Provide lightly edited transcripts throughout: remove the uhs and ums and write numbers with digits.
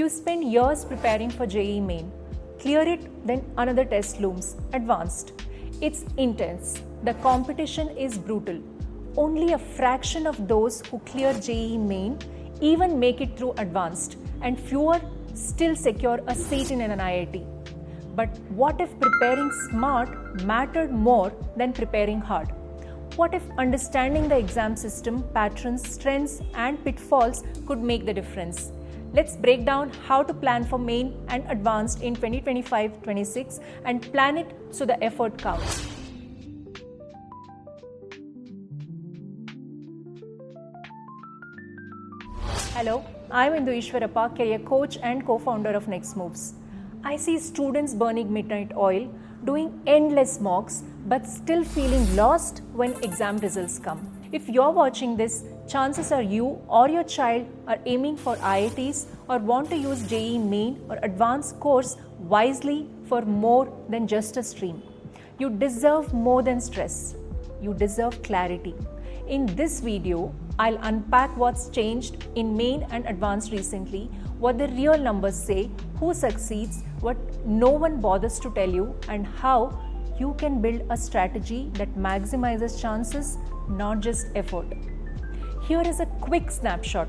You spend years preparing for JEE Main. Clear it, then another test looms, Advanced. It's intense. The competition is brutal. Only a fraction of those who clear JEE Main even make it through Advanced, and fewer still secure a seat in an IIT. But what if preparing smart mattered more than preparing hard? What if understanding the exam system, patterns, strengths, and pitfalls could make the difference? Let's break down how to plan for Main and Advanced in 2025-26 and plan it so the effort counts. Hello, I'm Indu Ishwarappa, career coach and co-founder of Next Moves. I see students burning midnight oil, doing endless mocks, but still feeling lost when exam results come. If you're watching this, chances are you or your child are aiming for IITs or want to use JEE Main or Advanced course wisely for more than just a stream. You deserve more than stress. You deserve clarity. In this video, I'll unpack what's changed in Main and Advanced recently, what the real numbers say, who succeeds, what no one bothers to tell you, and how you can build a strategy that maximizes chances, not just effort. Here is a quick snapshot.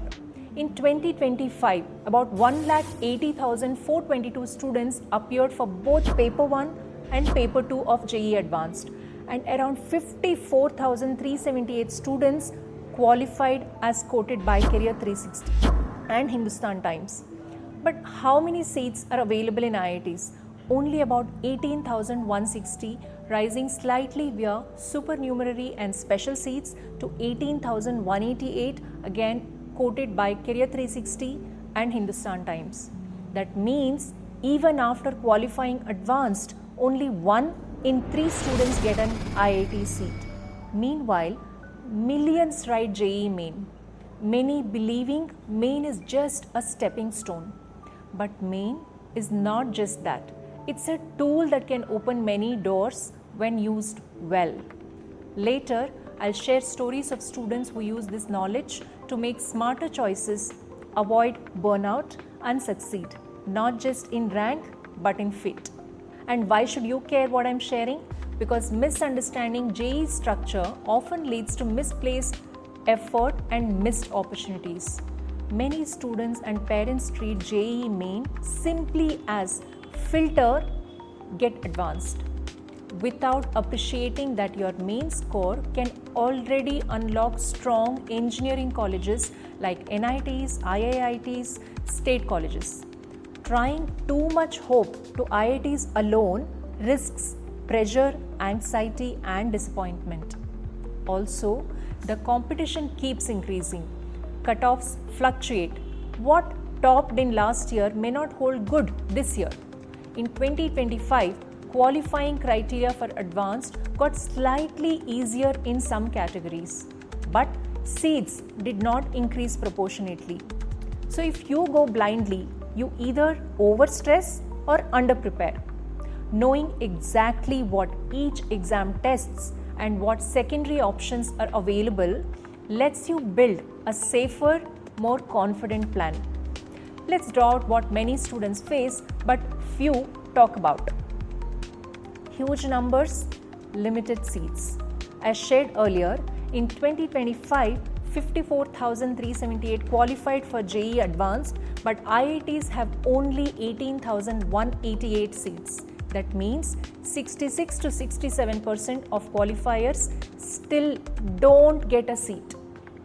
In 2025, about 1,80,422 students appeared for both Paper 1 and Paper 2 of JEE Advanced, and around 54,378 students qualified as quoted by Career 360 and Hindustan Times. But how many seats are available in IITs? Only about 18,160, rising slightly via supernumerary and special seats to 18,188, again quoted by Career 360 and Hindustan Times. That means even after qualifying Advanced, only 1 in 3 students get an IIT seat. Meanwhile, millions write JEE Main, many believing Main is just a stepping stone. But Main is not just that. It's a tool that can open many doors when used well. Later, I'll share stories of students who use this knowledge to make smarter choices, avoid burnout, and succeed, not just in rank, but in fit. And why should you care what I'm sharing? Because misunderstanding JEE structure often leads to misplaced effort and missed opportunities. Many students and parents treat JEE Main simply as filter, get Advanced, without appreciating that your main score can already unlock strong engineering colleges like NITs, IIITs, state colleges. Trying too much hope to IITs alone risks pressure, anxiety, and disappointment. Also, the competition keeps increasing. Cutoffs fluctuate. What topped in last year may not hold good this year. In 2025, qualifying criteria for Advanced got slightly easier in some categories, but seats did not increase proportionately. So if you go blindly, you either overstress or underprepare. Knowing exactly what each exam tests and what secondary options are available lets you build a safer, more confident plan. Let's draw out what many students face but few talk about. Huge numbers, limited seats. As shared earlier, in 2025, 54,378 qualified for JEE Advanced, but IITs have only 18,188 seats. That means 66 to 67% of qualifiers still don't get a seat.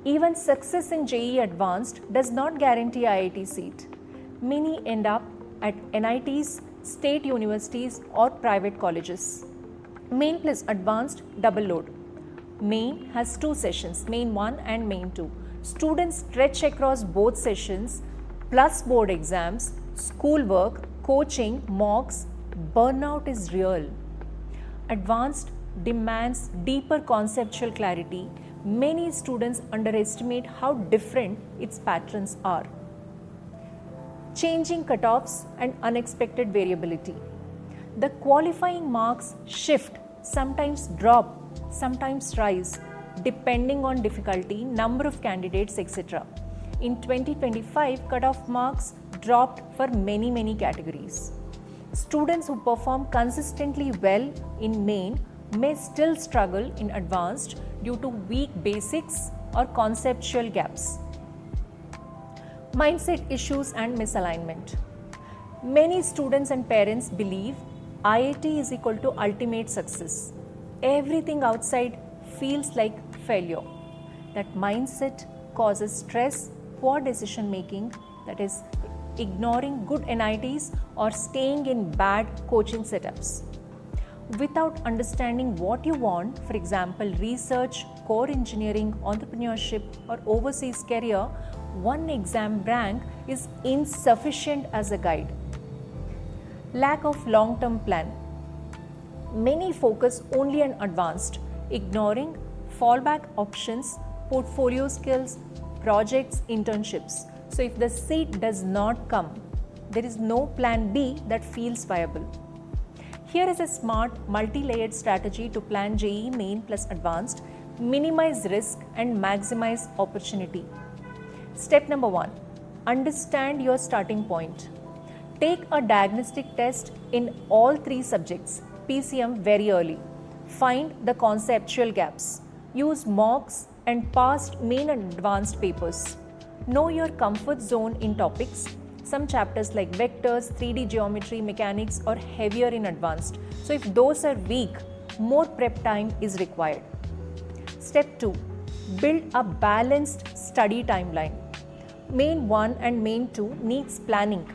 Even success in JEE Advanced does not guarantee IIT seat. Many end up at NITs, state universities, or private colleges. Main plus Advanced double load. Main has 2 sessions, Main 1 and Main 2. Students stretch across both sessions, plus board exams, schoolwork, coaching, mocks. Burnout is real. Advanced demands deeper conceptual clarity. Many students underestimate how different its patterns are. Changing cutoffs and unexpected variability. The qualifying marks shift, sometimes drop, sometimes rise, depending on difficulty, number of candidates, etc. In 2025, cutoff marks dropped for many categories. Students who perform consistently well in main may still struggle in advanced due to weak basics or conceptual gaps. Mindset issues and misalignment. Many students and parents believe IIT is equal to ultimate success. Everything outside feels like failure. That mindset causes stress, poor decision making, that is, ignoring good NITs or staying in bad coaching setups. Without understanding what you want, for example, research, core engineering, entrepreneurship, or overseas career, one exam rank is insufficient as a guide. Lack of long-term plan. Many focus only on advanced, ignoring fallback options, portfolio skills, projects, internships. So if the seat does not come, there is no plan B that feels viable. Here is a smart multi-layered strategy to plan JEE Main plus Advanced, minimize risk and maximize opportunity. Step number 1, understand your starting point. Take a diagnostic test in all 3 subjects, PCM, very early. Find the conceptual gaps. Use mocks and past main and advanced papers. Know your comfort zone in topics. Some chapters like vectors, 3D geometry, mechanics are heavier in advanced. So if those are weak, more prep time is required. Step 2, build a balanced study timeline. Main 1 and Main 2 needs planning.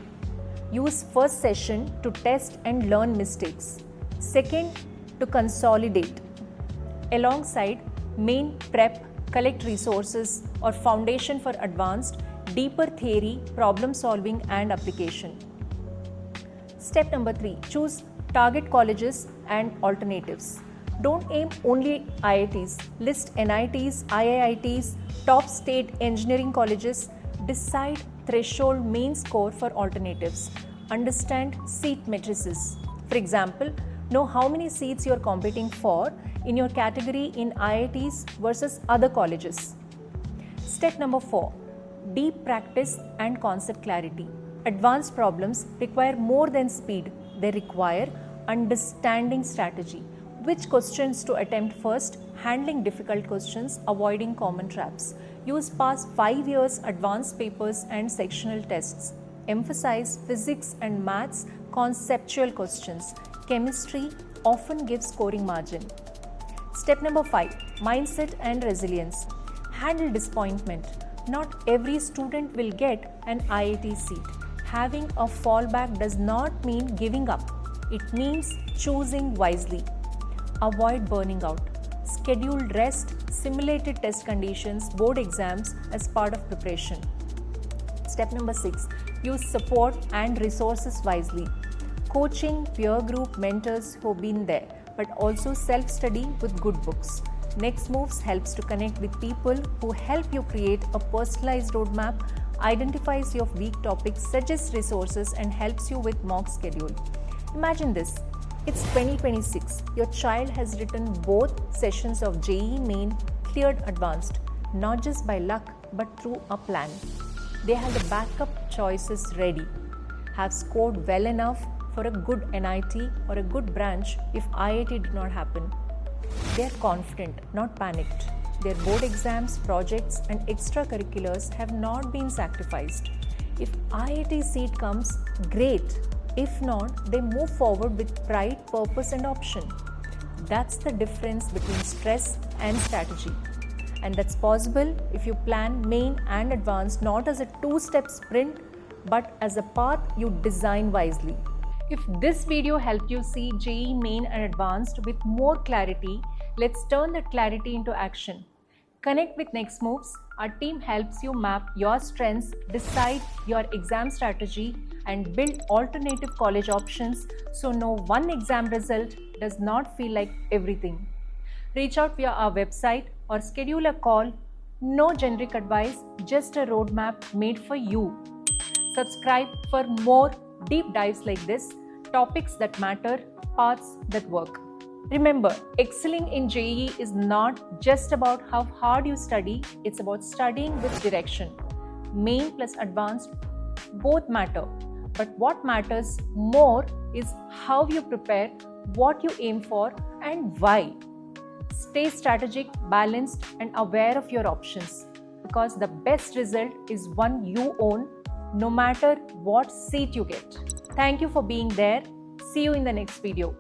Use first session to test and learn mistakes. Second, to consolidate. Alongside main prep, collect resources or foundation for advanced, deeper theory, problem solving and application. Step number 3, choose target colleges and alternatives. Don't aim only IITs, list NITs, IIITs, top state engineering colleges. Decide threshold main score for alternatives. Understand seat matrices. For example, know how many seats you are competing for in your category in IITs versus other colleges. Step number 4, deep practice and concept clarity. Advanced problems require more than speed. They require understanding strategy. Which questions to attempt first, handling difficult questions, avoiding common traps. Use past 5 years advanced papers and sectional tests. Emphasize physics and maths conceptual questions. Chemistry often gives scoring margin. Step number 5, mindset and resilience. Handle disappointment. Not every student will get an IIT seat. Having a fallback does not mean giving up. It means choosing wisely. Avoid burning out. Scheduled rest, simulated test conditions, board exams as part of preparation. Step number 6, use support and resources wisely. Coaching, peer group, mentors who've been there, but also self-study with good books. Next Moves helps to connect with people who help you create a personalized roadmap, identifies your weak topics, suggests resources, and helps you with mock schedule. Imagine this. It's 2026. Your child has written both sessions of JEE Main, cleared advanced, not just by luck, but through a plan. They have the backup choices ready, have scored well enough for a good NIT or a good branch if IIT did not happen. They are confident, not panicked. Their board exams, projects, and extracurriculars have not been sacrificed. If IIT seat comes, great. If not, they move forward with pride, purpose, and option. That's the difference between stress and strategy. And that's possible if you plan main and advanced not as a 2-step sprint, but as a path you design wisely. If this video helped you see JEE Main and Advanced with more clarity, let's turn that clarity into action. Connect with Next Moves. Our team helps you map your strengths, decide your exam strategy, and build alternative college options so no one exam result does not feel like everything. Reach out via our website or schedule a call. No generic advice, just a roadmap made for you. Subscribe for more deep dives like this, topics that matter, paths that work. Remember, excelling in JEE is not just about how hard you study, it's about studying with direction. Main plus Advanced Both matter, but what matters more is how you prepare, what you aim for, and why. Stay strategic, balanced, and aware of your options, because the best result is one you own, no matter what seat you get. Thank you for being there. See you in the next video.